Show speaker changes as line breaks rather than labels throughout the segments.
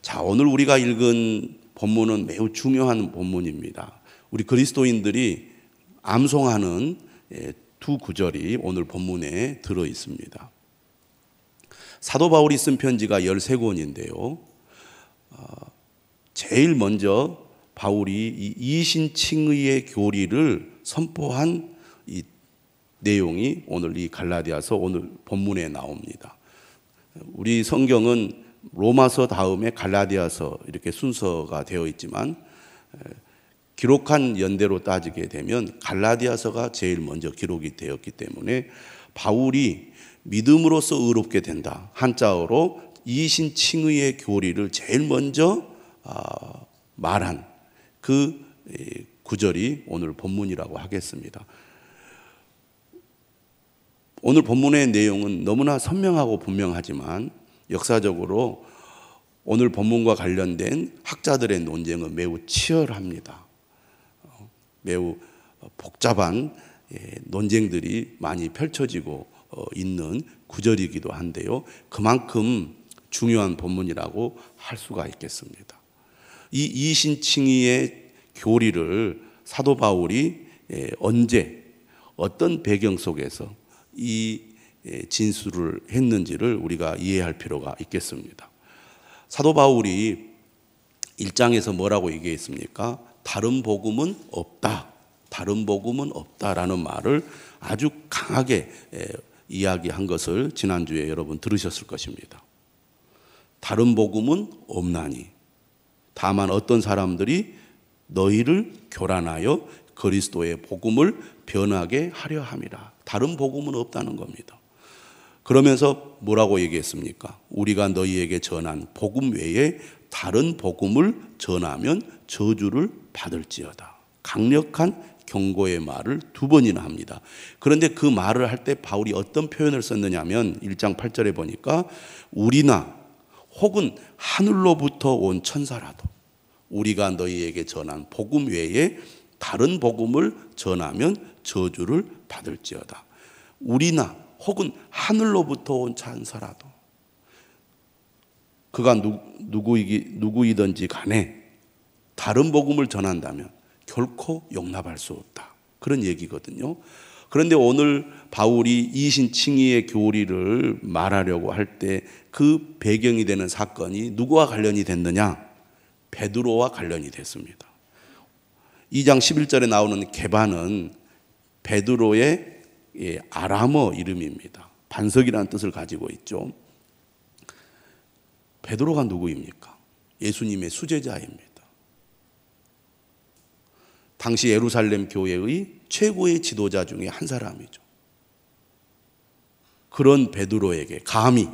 자, 오늘 우리가 읽은 본문은 매우 중요한 본문입니다. 우리 그리스도인들이 암송하는 두 구절이 오늘 본문에 들어 있습니다. 사도 바울이 쓴 편지가 13권인데요. 제일 먼저 바울이 이 이신칭의의 교리를 선포한 이 내용이 오늘 이 갈라디아서 오늘 본문에 나옵니다. 우리 성경은 로마서 다음에 갈라디아서 이렇게 순서가 되어 있지만 기록한 연대로 따지게 되면 갈라디아서가 제일 먼저 기록이 되었기 때문에 바울이 믿음으로써 의롭게 된다, 한자어로 이신칭의의 교리를 제일 먼저 말한 그 구절이 오늘 본문이라고 하겠습니다. 오늘 본문의 내용은 너무나 선명하고 분명하지만 역사적으로 오늘 본문과 관련된 학자들의 논쟁은 매우 치열합니다. 매우 복잡한 논쟁들이 많이 펼쳐지고 있는 구절이기도 한데요. 그만큼 중요한 본문이라고 할 수가 있겠습니다. 이 이신칭의의 교리를 사도 바울이 언제 어떤 배경 속에서 이 진술을 했는지를 우리가 이해할 필요가 있겠습니다. 사도 바울이 1장에서 뭐라고 얘기했습니까? 다른 복음은 없다. 다른 복음은 없다라는 말을 아주 강하게 이야기한 것을 지난주에 여러분 들으셨을 것입니다. 다른 복음은 없나니 다만 어떤 사람들이 너희를 교란하여 그리스도의 복음을 변하게 하려 함이라. 다른 복음은 없다는 겁니다. 그러면서 뭐라고 얘기했습니까? 우리가 너희에게 전한 복음 외에 다른 복음을 전하면 저주를 받을지어다. 강력한 경고의 말을 2번이나 합니다. 그런데 그 말을 할 때 바울이 어떤 표현을 썼느냐면 1장 8절에 보니까 우리나 혹은 하늘로부터 온 천사라도 우리가 너희에게 전한 복음 외에 다른 복음을 전하면 저주를 받을지어다. 우리나 혹은 하늘로부터 온 천사라도 그가 누구이든지 간에 다른 복음을 전한다면 결코 용납할 수 없다. 그런 얘기거든요. 그런데 오늘 바울이 이신칭의의 교리를 말하려고 할 때 그 배경이 되는 사건이 누구와 관련이 됐느냐? 베드로와 관련이 됐습니다. 2장 11절에 나오는 게바는 베드로의 아람어 이름입니다. 반석이라는 뜻을 가지고 있죠. 베드로가 누구입니까? 예수님의 수제자입니다. 당시 예루살렘 교회의 최고의 지도자 중에 한 사람이죠. 그런 베드로에게 감히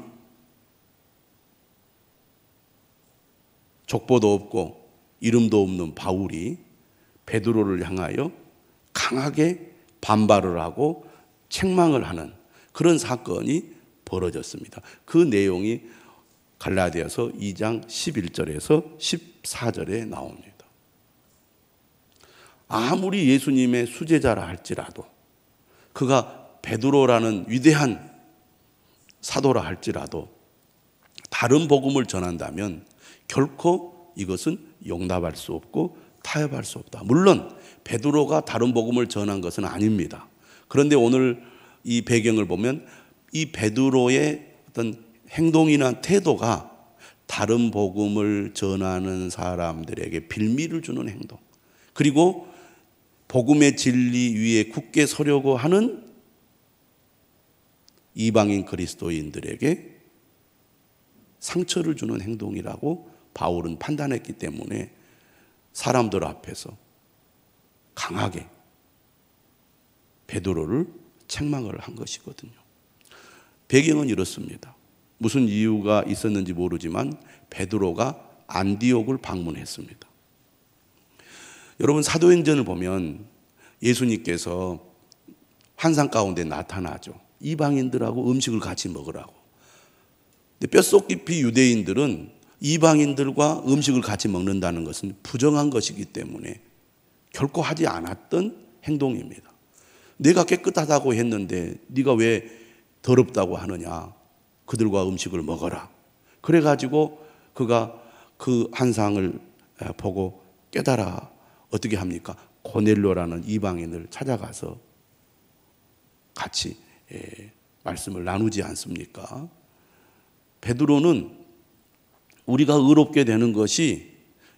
족보도 없고 이름도 없는 바울이 베드로를 향하여 강하게 반발을 하고 책망을 하는 그런 사건이 벌어졌습니다. 그 내용이 갈라디아서 2장 11절에서 14절에 나옵니다. 아무리 예수님의 수제자라 할지라도 그가 베드로라는 위대한 사도라 할지라도 다른 복음을 전한다면 결코 이것은 용납할 수 없고 타협할 수 없다. 물론 베드로가 다른 복음을 전한 것은 아닙니다. 그런데 오늘 이 배경을 보면 이 베드로의 어떤 행동이나 태도가 다른 복음을 전하는 사람들에게 빌미를 주는 행동, 그리고 복음의 진리 위에 굳게 서려고 하는 이방인 그리스도인들에게 상처를 주는 행동이라고 바울은 판단했기 때문에 사람들 앞에서 강하게 베드로를 책망을 한 것이거든요. 배경은 이렇습니다. 무슨 이유가 있었는지 모르지만 베드로가 안디옥을 방문했습니다. 여러분, 사도행전을 보면 예수님께서 환상 가운데 나타나죠. 이방인들하고 음식을 같이 먹으라고. 근데 뼛속 깊이 유대인들은 이방인들과 음식을 같이 먹는다는 것은 부정한 것이기 때문에 결코 하지 않았던 행동입니다. 내가 깨끗하다고 했는데 네가 왜 더럽다고 하느냐. 그들과 음식을 먹어라. 그래가지고 그가 그 환상을 보고 깨달아 어떻게 합니까? 고넬료라는 이방인을 찾아가서 같이 말씀을 나누지 않습니까? 베드로는 우리가 의롭게 되는 것이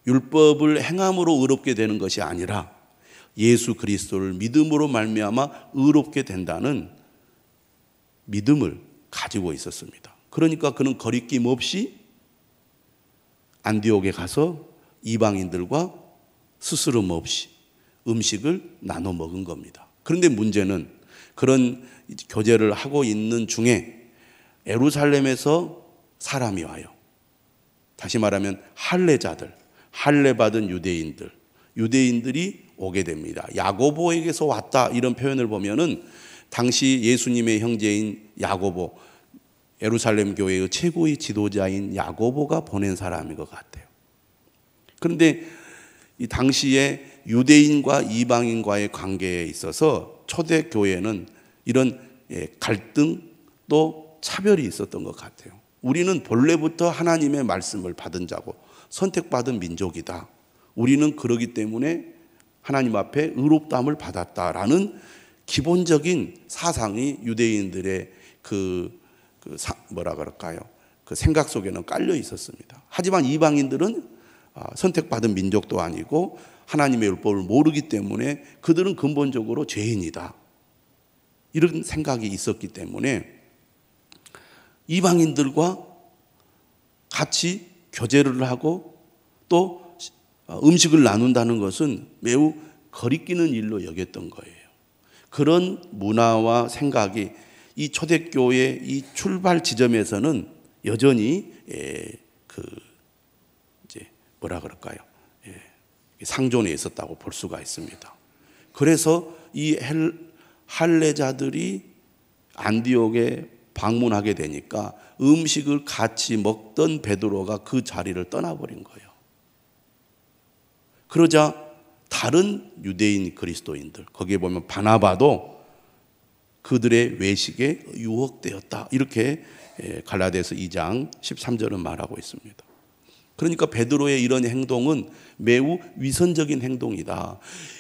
율법을 행함으로 의롭게 되는 것이 아니라 예수 그리스도를 믿음으로 말미암아 의롭게 된다는 믿음을 가지고 있었습니다. 그러니까 그는 거리낌 없이 안디옥에 가서 이방인들과 스스럼 없이 음식을 나눠 먹은 겁니다. 그런데 문제는 그런 교제를 하고 있는 중에 예루살렘에서 사람이 와요. 다시 말하면 할례자들, 할례받은 유대인들이 오게 됩니다. 야고보에게서 왔다 이런 표현을 보면은 당시 예수님의 형제인 야고보, 예루살렘 교회의 최고의 지도자인 야고보가 보낸 사람인 것 같아요. 그런데 이 당시에 유대인과 이방인과의 관계에 있어서 초대교회는 이런 갈등 또 차별이 있었던 것 같아요. 우리는 본래부터 하나님의 말씀을 받은 자고 선택받은 민족이다. 우리는 그러기 때문에 하나님 앞에 의롭다함을 받았다라는 기본적인 사상이 유대인들의 그 생각 속에는 깔려 있었습니다. 하지만 이방인들은 선택받은 민족도 아니고 하나님의 율법을 모르기 때문에 그들은 근본적으로 죄인이다. 이런 생각이 있었기 때문에 이방인들과 같이 교제를 하고 또 음식을 나눈다는 것은 매우 거리끼는 일로 여겼던 거예요. 그런 문화와 생각이 이 초대교회 이 출발 지점에서는 여전히 상존해 있었다고 볼 수가 있습니다. 그래서 이 할례자들이 안디옥에 방문하게 되니까 음식을 같이 먹던 베드로가 그 자리를 떠나버린 거예요. 그러자 다른 유대인 그리스도인들, 거기에 보면 바나바도 그들의 외식에 유혹되었다. 이렇게 갈라디아서 2장 13절은 말하고 있습니다. 그러니까 베드로의 이런 행동은 매우 위선적인 행동이다.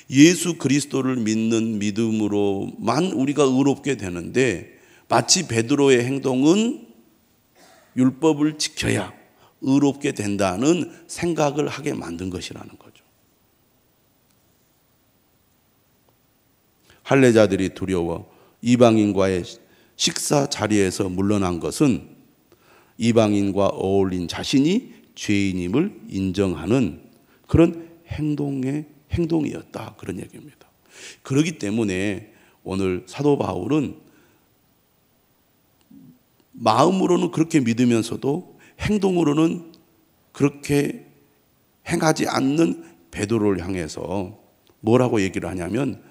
예수 그리스도를 믿는 믿음으로만 우리가 의롭게 되는데 마치 베드로의 행동은 율법을 지켜야 의롭게 된다는 생각을 하게 만든 것이라는 거죠. 할례자들이 두려워 이방인과의 식사 자리에서 물러난 것은 이방인과 어울린 자신이 죄인임을 인정하는 그런 행동이었다. 그런 얘기입니다. 그렇기 때문에 오늘 사도 바울은 마음으로는 그렇게 믿으면서도 행동으로는 그렇게 행하지 않는 베드로를 향해서 뭐라고 얘기를 하냐면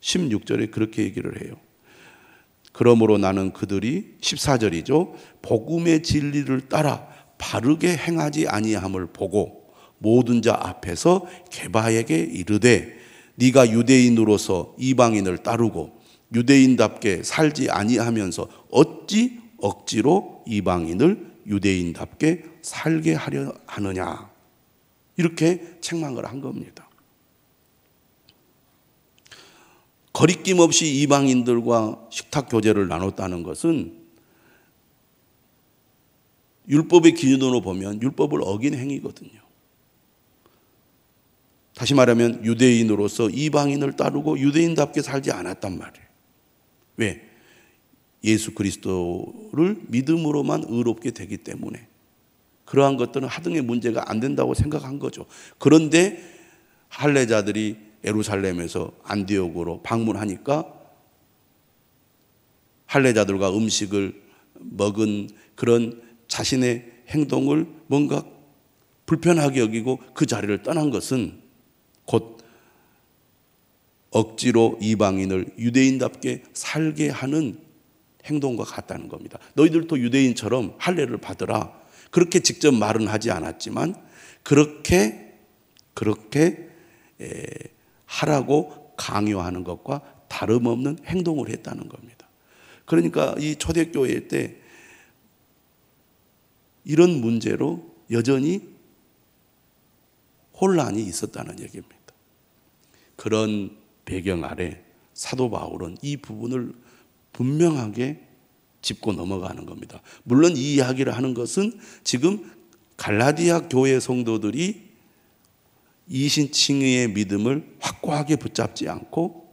16절에 그렇게 얘기를 해요. 그러므로 나는 그들이 14절이죠. 복음의 진리를 따라 바르게 행하지 아니함을 보고 모든 자 앞에서 게바에게 이르되 네가 유대인으로서 이방인을 따르고 유대인답게 살지 아니하면서 어찌 억지로 이방인을 유대인답게 살게 하려 하느냐. 이렇게 책망을 한 겁니다. 거리낌 없이 이방인들과 식탁 교제를 나눴다는 것은 율법의 기준으로 보면 율법을 어긴 행위거든요. 다시 말하면 유대인으로서 이방인을 따르고 유대인답게 살지 않았단 말이에요. 왜? 예수 그리스도를 믿음으로만 의롭게 되기 때문에 그러한 것들은 하등의 문제가 안 된다고 생각한 거죠. 그런데 할례자들이 예루살렘에서 안디옥으로 방문하니까 할례자들과 음식을 먹은 그런 자신의 행동을 뭔가 불편하게 여기고 그 자리를 떠난 것은 곧 억지로 이방인을 유대인답게 살게 하는 행동과 같다는 겁니다. 너희들도 유대인처럼 할례를 받으라. 그렇게 직접 말은 하지 않았지만 그렇게 하라고 강요하는 것과 다름없는 행동을 했다는 겁니다. 그러니까 이 초대교회 때 이런 문제로 여전히 혼란이 있었다는 얘기입니다. 그런 배경 아래 사도 바울은 이 부분을 분명하게 짚고 넘어가는 겁니다. 물론 이 이야기를 하는 것은 지금 갈라디아 교회 성도들이 이신칭의의 믿음을 확고하게 붙잡지 않고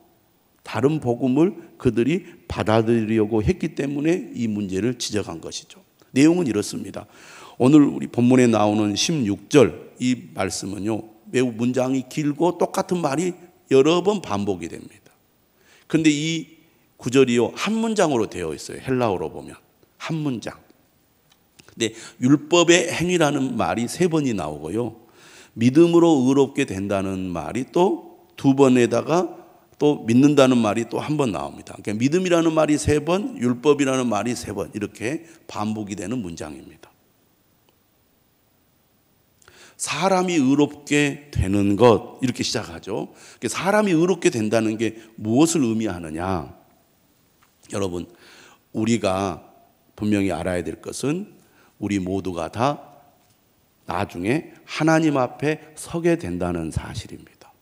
다른 복음을 그들이 받아들이려고 했기 때문에 이 문제를 지적한 것이죠. 내용은 이렇습니다. 오늘 우리 본문에 나오는 16절 이 말씀은요, 매우 문장이 길고 똑같은 말이 여러 번 반복이 됩니다. 그런데 이 구절이요, 한 문장으로 되어 있어요. 헬라어로 보면 한 문장. 근데 율법의 행위라는 말이 3번이 나오고요, 믿음으로 의롭게 된다는 말이 또 2번에다가 또 믿는다는 말이 또 한 번 나옵니다. 그러니까 믿음이라는 말이 3번, 율법이라는 말이 3번, 이렇게 반복이 되는 문장입니다. 사람이 의롭게 되는 것, 이렇게 시작하죠. 사람이 의롭게 된다는 게 무엇을 의미하느냐? 여러분, 우리가 분명히 알아야 될 것은 우리 모두가 다 나중에 하나님 앞에 서게 된다는 사실입니다.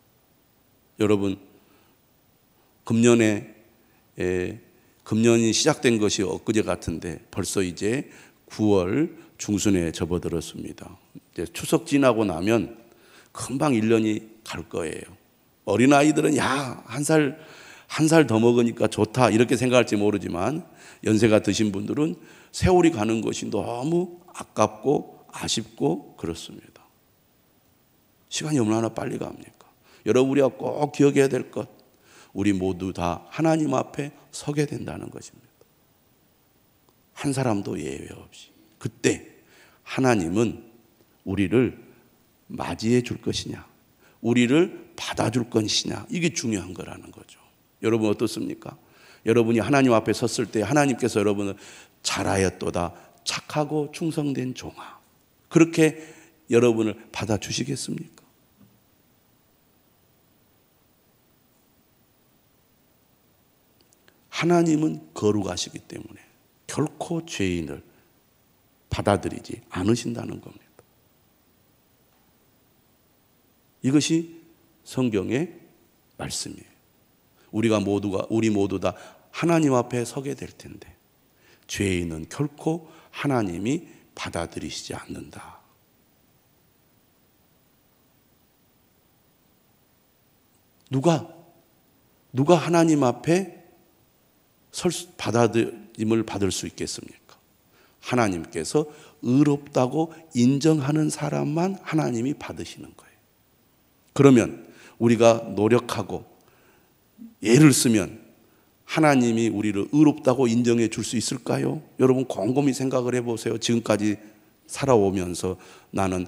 여러분, 금년이 시작된 것이 엊그제 같은데 벌써 이제 9월 중순에 접어들었습니다. 이제 추석 지나고 나면 금방 1년이 갈 거예요. 어린아이들은 야, 한 살 더 먹으니까 좋다 이렇게 생각할지 모르지만 연세가 드신 분들은 세월이 가는 것이 너무 아깝고 아쉽고 그렇습니다. 시간이 얼마나 빨리 갑니까? 여러분, 우리가 꼭 기억해야 될 것, 우리 모두 다 하나님 앞에 서게 된다는 것입니다. 한 사람도 예외 없이. 그때 하나님은 우리를 맞이해 줄 것이냐, 우리를 받아줄 것이냐, 이게 중요한 거라는 거죠. 여러분 어떻습니까? 여러분이 하나님 앞에 섰을 때 하나님께서 여러분을 잘하였도다 착하고 충성된 종아, 그렇게 여러분을 받아주시겠습니까? 하나님은 거룩하시기 때문에 결코 죄인을 받아들이지 않으신다는 겁니다. 이것이 성경의 말씀이에요. 우리 모두 다 하나님 앞에 서게 될 텐데 죄인은 결코 하나님이 받아들이시지 않는다. 누가 하나님 앞에 받아들임을 받을 수 있겠습니까? 하나님께서 의롭다고 인정하는 사람만 하나님이 받으시는 거예요. 그러면 우리가 노력하고 예를 쓰면 하나님이 우리를 의롭다고 인정해 줄 수 있을까요? 여러분 곰곰이 생각을 해보세요. 지금까지 살아오면서 나는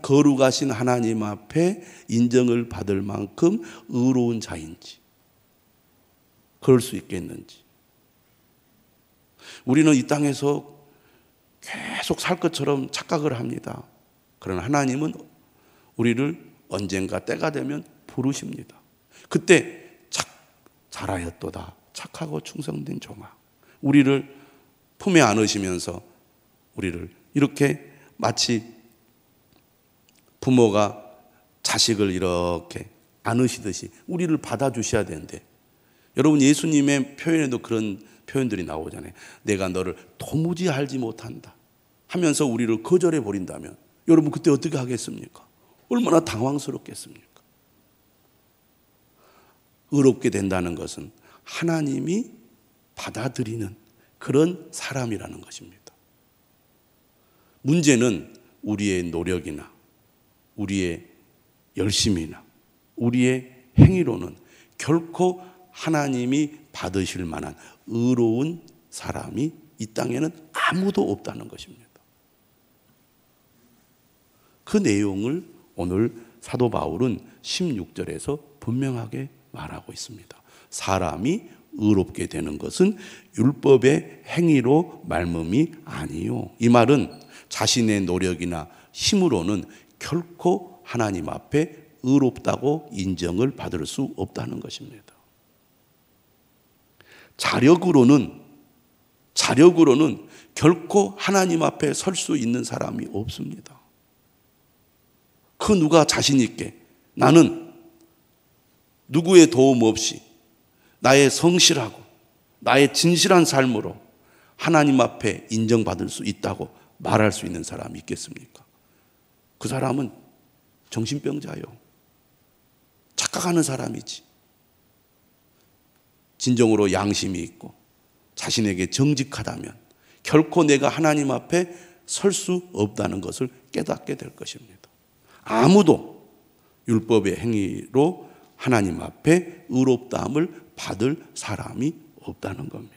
거룩하신 하나님 앞에 인정을 받을 만큼 의로운 자인지, 그럴 수 있겠는지. 우리는 이 땅에서 계속 살 것처럼 착각을 합니다. 그러나 하나님은 우리를 언젠가 때가 되면 부르십니다. 그때 잘하였도다 착하고 충성된 종아, 우리를 품에 안으시면서 우리를 이렇게 마치 부모가 자식을 이렇게 안으시듯이 우리를 받아주셔야 되는데, 여러분 예수님의 표현에도 그런 표현들이 나오잖아요. 내가 너를 도무지 알지 못한다 하면서 우리를 거절해 버린다면 여러분 그때 어떻게 하겠습니까? 얼마나 당황스럽겠습니까? 의롭게 된다는 것은 하나님이 받아들이는 그런 사람이라는 것입니다. 문제는 우리의 노력이나 우리의 열심이나 우리의 행위로는 결코 하나님이 받으실 만한 의로운 사람이 이 땅에는 아무도 없다는 것입니다. 그 내용을 오늘 사도 바울은 16절에서 분명하게 말하고 있습니다. 사람이 의롭게 되는 것은 율법의 행위로 말미암이 아니요. 이 말은 자신의 노력이나 힘으로는 결코 하나님 앞에 의롭다고 인정을 받을 수 없다는 것입니다. 자력으로는 결코 하나님 앞에 설 수 있는 사람이 없습니다. 그 누가 자신 있게 나는 누구의 도움 없이 나의 성실하고 나의 진실한 삶으로 하나님 앞에 인정받을 수 있다고 말할 수 있는 사람이 있겠습니까? 그 사람은 정신병자요. 착각하는 사람이지. 진정으로 양심이 있고 자신에게 정직하다면 결코 내가 하나님 앞에 설 수 없다는 것을 깨닫게 될 것입니다. 아무도 율법의 행위로 하나님 앞에 의롭다함을 받을 사람이 없다는 겁니다.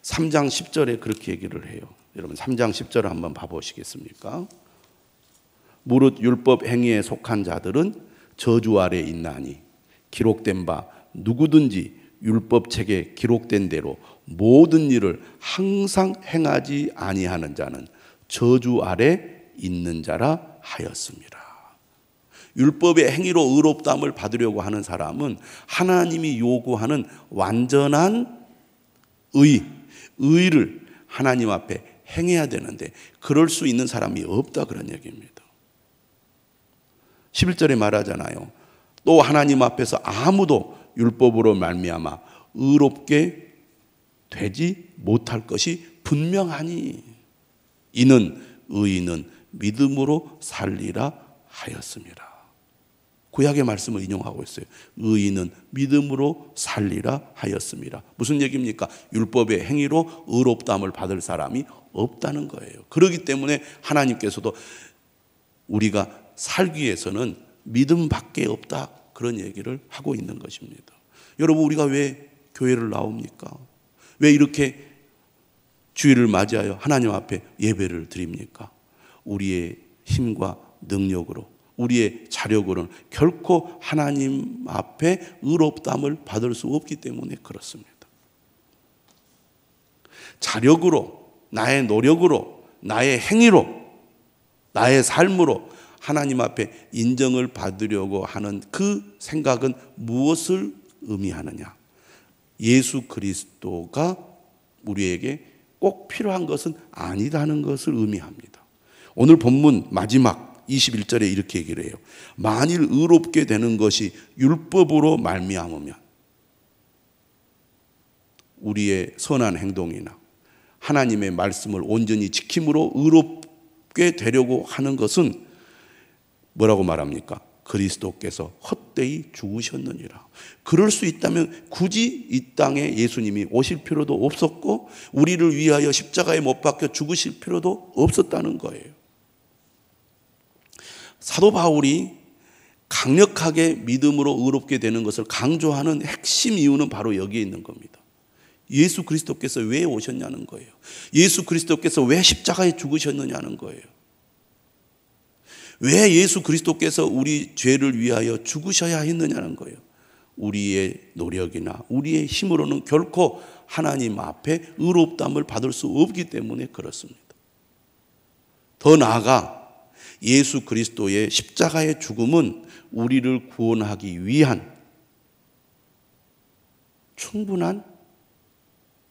3장 10절에 그렇게 얘기를 해요. 여러분 3장 10절을 한번 봐보시겠습니까? 무릇 율법 행위에 속한 자들은 저주 아래 있나니 기록된 바 누구든지 율법책에 기록된 대로 모든 일을 항상 행하지 아니하는 자는 저주 아래 있는 자라 하였습니다. 율법의 행위로 의롭다함을 받으려고 하는 사람은 하나님이 요구하는 완전한 의를 하나님 앞에 행해야 되는데 그럴 수 있는 사람이 없다 그런 얘기입니다. 11절에 말하잖아요. 또 하나님 앞에서 아무도 율법으로 말미암아 의롭게 되지 못할 것이 분명하니 이는 의인은 믿음으로 살리라 하였습니다. 구약의 말씀을 인용하고 있어요. 의인은 믿음으로 살리라 하였습니다. 무슨 얘기입니까? 율법의 행위로 의롭다함을 받을 사람이 없다는 거예요. 그렇기 때문에 하나님께서도 우리가 살기 위해서는 믿음밖에 없다 그런 얘기를 하고 있는 것입니다. 여러분 우리가 왜 교회를 나옵니까? 왜 이렇게 주일을 맞이하여 하나님 앞에 예배를 드립니까? 우리의 힘과 능력으로 우리의 자력으로는 결코 하나님 앞에 의롭다함을 받을 수 없기 때문에 그렇습니다. 자력으로, 나의 노력으로, 나의 행위로, 나의 삶으로 하나님 앞에 인정을 받으려고 하는 그 생각은 무엇을 의미하느냐? 예수 그리스도가 우리에게 꼭 필요한 것은 아니라는 것을 의미합니다. 오늘 본문 마지막 21절에 이렇게 얘기를 해요. 만일 의롭게 되는 것이 율법으로 말미암으면 우리의 선한 행동이나 하나님의 말씀을 온전히 지킴으로 의롭게 되려고 하는 것은 뭐라고 말합니까? 그리스도께서 헛되이 죽으셨느니라. 그럴 수 있다면 굳이 이 땅에 예수님이 오실 필요도 없었고 우리를 위하여 십자가에 못 박혀 죽으실 필요도 없었다는 거예요. 사도 바울이 강력하게 믿음으로 의롭게 되는 것을 강조하는 핵심 이유는 바로 여기에 있는 겁니다. 예수 그리스도께서 왜 오셨냐는 거예요. 예수 그리스도께서 왜 십자가에 죽으셨느냐는 거예요. 왜 예수 그리스도께서 우리 죄를 위하여 죽으셔야 했느냐는 거예요. 우리의 노력이나 우리의 힘으로는 결코 하나님 앞에 의롭다함을 받을 수 없기 때문에 그렇습니다. 더 나아가 예수 그리스도의 십자가의 죽음은 우리를 구원하기 위한 충분한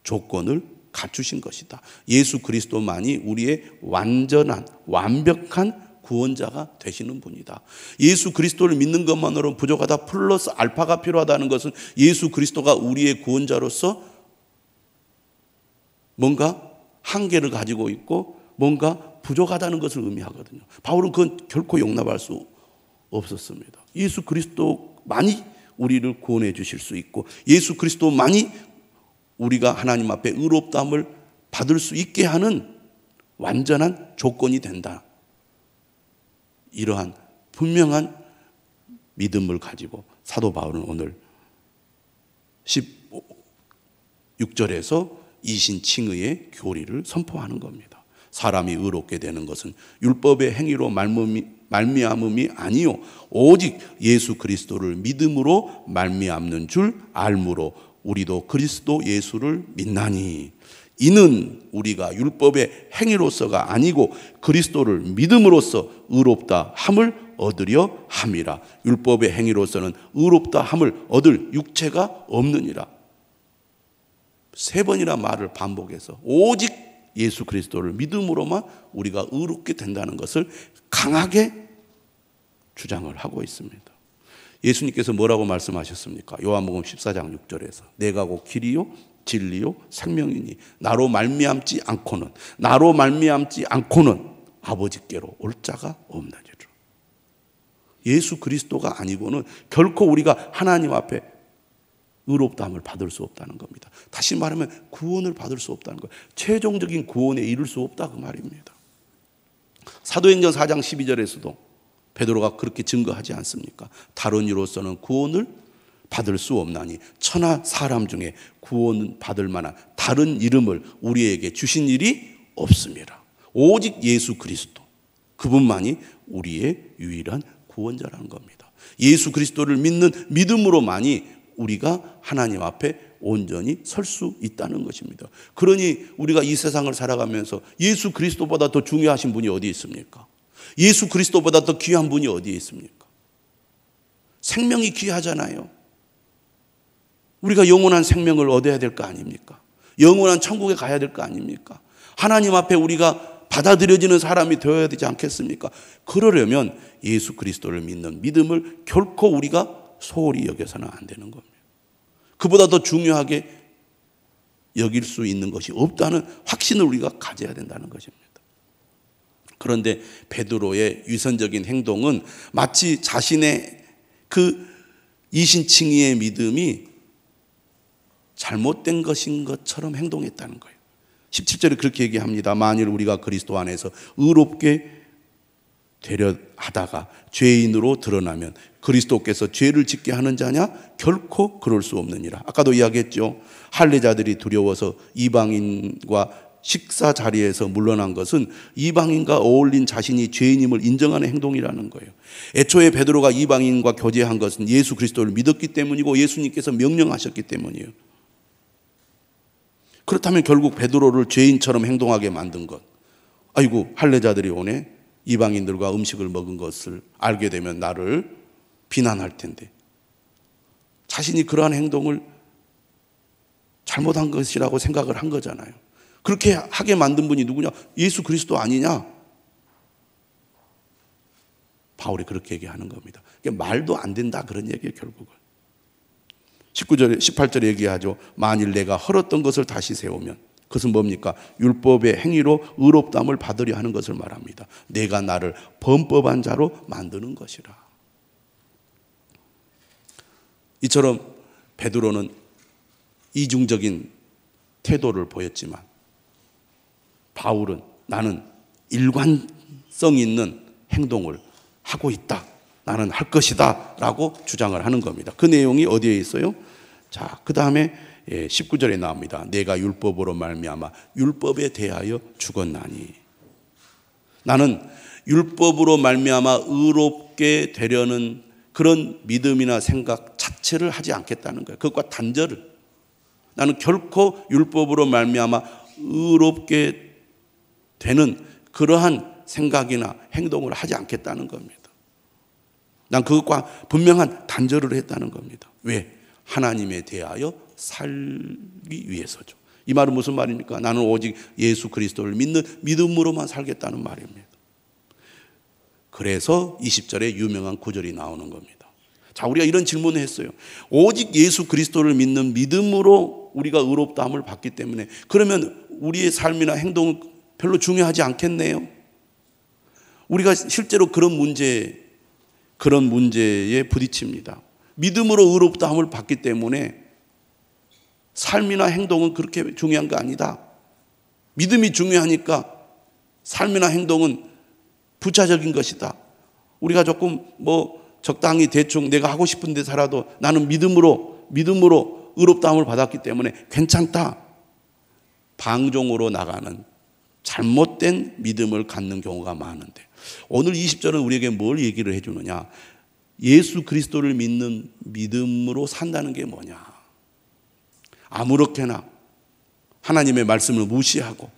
조건을 갖추신 것이다. 예수 그리스도만이 우리의 완전한 완벽한 구원자가 되시는 분이다. 예수 그리스도를 믿는 것만으로는 부족하다. 플러스 알파가 필요하다는 것은 예수 그리스도가 우리의 구원자로서 뭔가 한계를 가지고 있고 뭔가 부족하다는 것을 의미하거든요. 바울은 그건 결코 용납할 수 없었습니다. 예수 그리스도만이 우리를 구원해 주실 수 있고 예수 그리스도만이 우리가 하나님 앞에 의롭다함을 받을 수 있게 하는 완전한 조건이 된다. 이러한 분명한 믿음을 가지고 사도 바울은 오늘 16절에서 이신칭의의 교리를 선포하는 겁니다. 사람이 의롭게 되는 것은 율법의 행위로 말미암음이 아니요 오직 예수 그리스도를 믿음으로 말미암는 줄 알므로 우리도 그리스도 예수를 믿나니 이는 우리가 율법의 행위로서가 아니고 그리스도를 믿음으로써 의롭다 함을 얻으려 함이라. 율법의 행위로서는 의롭다 함을 얻을 육체가 없느니라. 3번이나 말을 반복해서 오직 예수 그리스도를 믿음으로만 우리가 의롭게 된다는 것을 강하게 주장을 하고 있습니다. 예수님께서 뭐라고 말씀하셨습니까? 요한복음 14장 6절에서 내가 곧 길이요 진리요 생명이니 나로 말미암지 않고는 아버지께로 올 자가 없나니라. 예수 그리스도가 아니고는 결코 우리가 하나님 앞에 의롭다함을 받을 수 없다는 겁니다. 다시 말하면 구원을 받을 수 없다는 거예요. 최종적인 구원에 이를 수 없다 그 말입니다. 사도행전 4장 12절에서도 베드로가 그렇게 증거하지 않습니까? 다른 이로서는 구원을 받을 수 없나니 천하 사람 중에 구원 받을 만한 다른 이름을 우리에게 주신 일이 없습니다. 오직 예수 그리스도 그분만이 우리의 유일한 구원자라는 겁니다. 예수 그리스도를 믿는 믿음으로만이 우리가 하나님 앞에 온전히 설 수 있다는 것입니다. 그러니 우리가 이 세상을 살아가면서 예수 그리스도보다 더 중요하신 분이 어디 있습니까? 예수 그리스도보다 더 귀한 분이 어디에 있습니까? 생명이 귀하잖아요. 우리가 영원한 생명을 얻어야 될 거 아닙니까? 영원한 천국에 가야 될 거 아닙니까? 하나님 앞에 우리가 받아들여지는 사람이 되어야 되지 않겠습니까? 그러려면 예수 그리스도를 믿는 믿음을 결코 우리가 소홀히 여겨서는 안 되는 겁니다. 그보다 더 중요하게 여길 수 있는 것이 없다는 확신을 우리가 가져야 된다는 것입니다. 그런데 베드로의 위선적인 행동은 마치 자신의 그 이신칭의의 믿음이 잘못된 것인 것처럼 행동했다는 거예요. 17절에 그렇게 얘기합니다. 만일 우리가 그리스도 안에서 의롭게 되려 하다가 죄인으로 드러나면 그리스도께서 죄를 짓게 하는 자냐? 결코 그럴 수 없느니라. 아까도 이야기했죠. 할례자들이 두려워서 이방인과 식사 자리에서 물러난 것은 이방인과 어울린 자신이 죄인임을 인정하는 행동이라는 거예요. 애초에 베드로가 이방인과 교제한 것은 예수 그리스도를 믿었기 때문이고 예수님께서 명령하셨기 때문이에요. 그렇다면 결국 베드로를 죄인처럼 행동하게 만든 것, 아이고 할례자들이 오네, 이방인들과 음식을 먹은 것을 알게 되면 나를 비난할 텐데, 자신이 그러한 행동을 잘못한 것이라고 생각을 한 거잖아요. 그렇게 하게 만든 분이 누구냐? 예수 그리스도 아니냐? 바울이 그렇게 얘기하는 겁니다. 말도 안 된다 그런 얘기예요. 결국은 19절에 18절에 얘기하죠. 만일 내가 헐었던 것을 다시 세우면, 그것은 뭡니까? 율법의 행위로 의롭다함을 받으려 하는 것을 말합니다. 내가 나를 범법한 자로 만드는 것이라. 이처럼 베드로는 이중적인 태도를 보였지만 바울은 나는 일관성 있는 행동을 하고 있다, 나는 할 것이다 라고 주장을 하는 겁니다. 그 내용이 어디에 있어요? 자, 그 다음에 19절에 나옵니다. 내가 율법으로 말미암아 율법에 대하여 죽었나니. 나는 율법으로 말미암아 의롭게 되려는 그런 믿음이나 생각 자체를 하지 않겠다는 거예요. 그것과 단절을. 나는 결코 율법으로 말미암아 의롭게 되는 그러한 생각이나 행동을 하지 않겠다는 겁니다. 난 그것과 분명한 단절을 했다는 겁니다. 왜? 하나님에 대하여 살기 위해서죠. 이 말은 무슨 말입니까? 나는 오직 예수 그리스도를 믿는 믿음으로만 살겠다는 말입니다. 그래서 20절에 유명한 구절이 나오는 겁니다. 자, 우리가 이런 질문을 했어요. 오직 예수 그리스도를 믿는 믿음으로 우리가 의롭다함을 받기 때문에 그러면 우리의 삶이나 행동은 별로 중요하지 않겠네요. 우리가 실제로 그런 문제에 부딪힙니다. 믿음으로 의롭다함을 받기 때문에 삶이나 행동은 그렇게 중요한 거 아니다. 믿음이 중요하니까 삶이나 행동은 부차적인 것이다. 우리가 조금 적당히 대충 내가 하고 싶은 데 살아도 나는 믿음으로 의롭다함을 받았기 때문에 괜찮다. 방종으로 나가는 잘못된 믿음을 갖는 경우가 많은데, 오늘 20절은 우리에게 뭘 얘기를 해주느냐? 예수 그리스도를 믿는 믿음으로 산다는 게 뭐냐? 아무렇게나 하나님의 말씀을 무시하고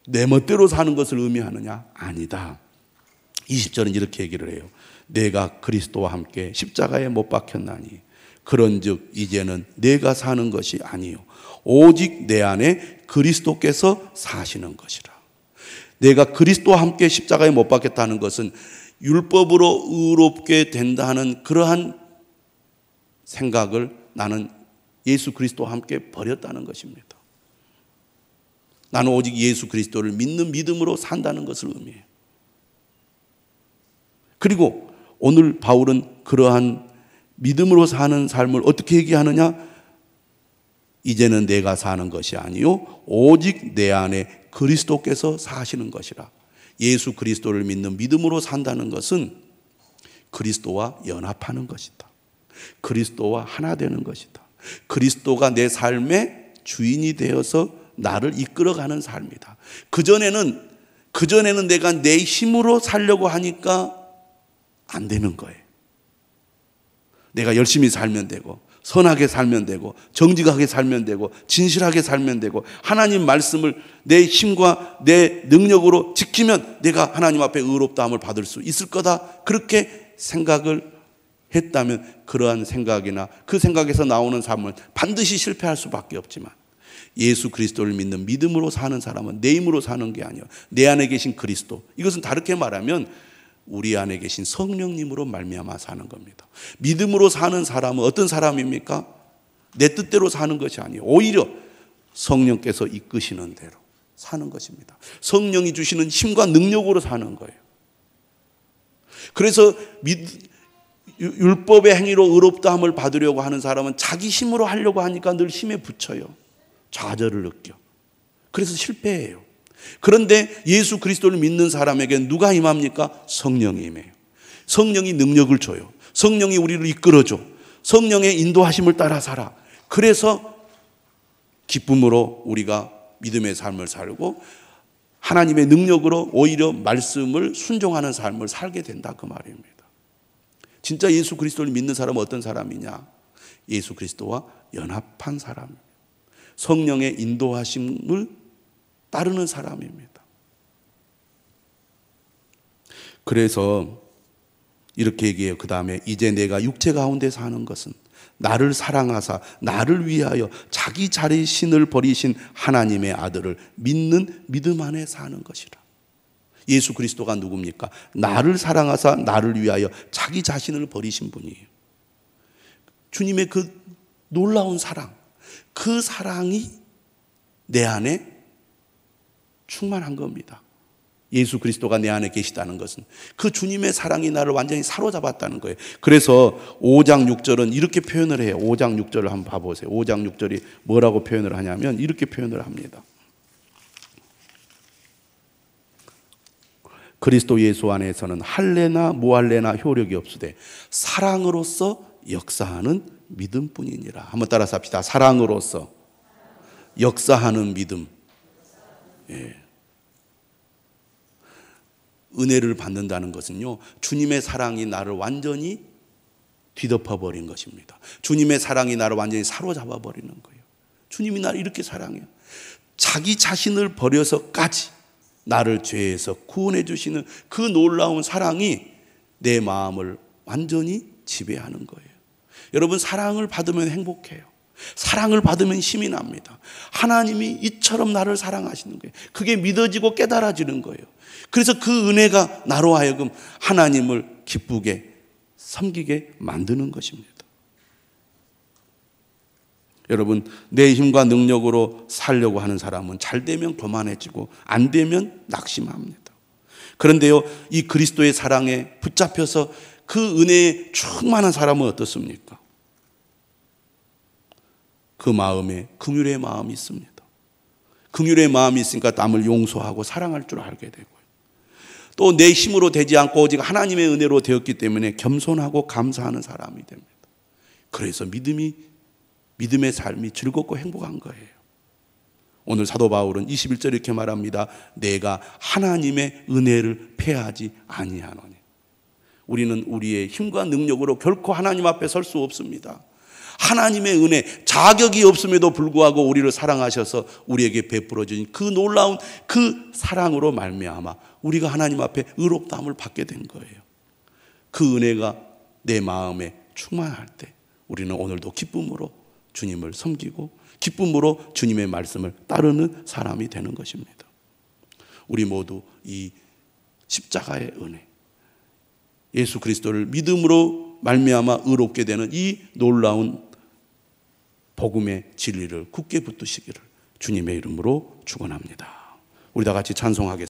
내 멋대로 사는 것을 의미하느냐? 아니다. 20절은 이렇게 얘기를 해요. 내가 그리스도와 함께 십자가에 못 박혔나니 그런즉 이제는 내가 사는 것이 아니요 오직 내 안에 그리스도께서 사시는 것이라. 내가 그리스도와 함께 십자가에 못 박혔다는 것은 율법으로 의롭게 된다는 그러한 생각을 나는 예수 그리스도와 함께 버렸다는 것입니다. 나는 오직 예수 그리스도를 믿는 믿음으로 산다는 것을 의미해요. 그리고 오늘 바울은 그러한 믿음으로 사는 삶을 어떻게 얘기하느냐? 이제는 내가 사는 것이 아니요 오직 내 안에 그리스도께서 사시는 것이라. 예수 그리스도를 믿는 믿음으로 산다는 것은 그리스도와 연합하는 것이다. 그리스도와 하나 되는 것이다. 그리스도가 내 삶의 주인이 되어서 나를 이끌어가는 삶이다. 그전에는 내가 내 힘으로 살려고 하니까 안 되는 거예요. 내가 열심히 살면 되고, 선하게 살면 되고, 정직하게 살면 되고, 진실하게 살면 되고, 하나님 말씀을 내 힘과 내 능력으로 지키면 내가 하나님 앞에 의롭다함을 받을 수 있을 거다. 그렇게 생각을 했다면 그러한 생각이나 그 생각에서 나오는 삶은 반드시 실패할 수밖에 없지만, 예수 그리스도를 믿는 믿음으로 사는 사람은 내 힘으로 사는 게 아니에요. 내 안에 계신 그리스도. 이것은 다르게 말하면 우리 안에 계신 성령님으로 말미암아 사는 겁니다. 믿음으로 사는 사람은 어떤 사람입니까? 내 뜻대로 사는 것이 아니에요. 오히려 성령께서 이끄시는 대로 사는 것입니다. 성령이 주시는 힘과 능력으로 사는 거예요. 그래서 율법의 행위로 의롭다함을 받으려고 하는 사람은 자기 힘으로 하려고 하니까 늘 힘에 부쳐요. 좌절을 느껴. 그래서 실패해요. 그런데 예수 그리스도를 믿는 사람에게 누가 임합니까? 성령이 임해요. 성령이 능력을 줘요. 성령이 우리를 이끌어줘. 성령의 인도하심을 따라 살아. 그래서 기쁨으로 우리가 믿음의 삶을 살고 하나님의 능력으로 오히려 말씀을 순종하는 삶을 살게 된다, 그 말입니다. 진짜 예수 그리스도를 믿는 사람은 어떤 사람이냐? 예수 그리스도와 연합한 사람입니다. 성령의 인도하심을 따르는 사람입니다. 그래서 이렇게 얘기해요. 그 다음에 이제 내가 육체 가운데 사는 것은 나를 사랑하사 나를 위하여 자기 자신을 버리신 하나님의 아들을 믿는 믿음 안에 사는 것이라. 예수 그리스도가 누굽니까? 나를 사랑하사 나를 위하여 자기 자신을 버리신 분이에요. 주님의 그 놀라운 사랑, 그 사랑이 내 안에 충만한 겁니다. 예수 그리스도가 내 안에 계시다는 것은 그 주님의 사랑이 나를 완전히 사로잡았다는 거예요. 그래서 5장 6절은 이렇게 표현을 해요. 5장 6절을 한번 봐보세요. 5장 6절이 뭐라고 표현을 하냐면 이렇게 표현을 합니다. 그리스도 예수 안에서는 할례나 무할례나 효력이 없으되 사랑으로서 역사하는 믿음뿐이니라. 한번 따라서 합시다. 사랑으로서 역사하는 믿음. 예. 은혜를 받는다는 것은요, 주님의 사랑이 나를 완전히 뒤덮어버린 것입니다. 주님의 사랑이 나를 완전히 사로잡아 버리는 거예요. 주님이 나를 이렇게 사랑해요. 자기 자신을 버려서까지 나를 죄에서 구원해 주시는 그 놀라운 사랑이 내 마음을 완전히 지배하는 거예요. 여러분, 사랑을 받으면 행복해요. 사랑을 받으면 힘이 납니다. 하나님이 이처럼 나를 사랑하시는 거예요. 그게 믿어지고 깨달아지는 거예요. 그래서 그 은혜가 나로 하여금 하나님을 기쁘게 섬기게 만드는 것입니다. 여러분, 내 힘과 능력으로 살려고 하는 사람은 잘 되면 교만해지고 안 되면 낙심합니다. 그런데요, 이 그리스도의 사랑에 붙잡혀서 그 은혜에 충만한 사람은 어떻습니까? 그 마음에 긍휼의 마음이 있습니다. 긍휼의 마음이 있으니까 남을 용서하고 사랑할 줄 알게 되고요. 또 내 힘으로 되지 않고 오직 하나님의 은혜로 되었기 때문에 겸손하고 감사하는 사람이 됩니다. 그래서 믿음의 삶이 즐겁고 행복한 거예요. 오늘 사도 바울은 21절 이렇게 말합니다. 내가 하나님의 은혜를 패하지 아니하노니. 우리는 우리의 힘과 능력으로 결코 하나님 앞에 설 수 없습니다. 하나님의 은혜, 자격이 없음에도 불구하고 우리를 사랑하셔서 우리에게 베풀어 주신 그 놀라운 그 사랑으로 말미암아 우리가 하나님 앞에 의롭다함을 받게 된 거예요. 그 은혜가 내 마음에 충만할 때 우리는 오늘도 기쁨으로 주님을 섬기고 기쁨으로 주님의 말씀을 따르는 사람이 되는 것입니다. 우리 모두 이 십자가의 은혜, 예수 그리스도를 믿음으로 말미암아 의롭게 되는 이 놀라운 복음의 진리를 굳게 붙드시기를 주님의 이름으로 축원합니다. 우리 다 같이 찬송하겠습니다.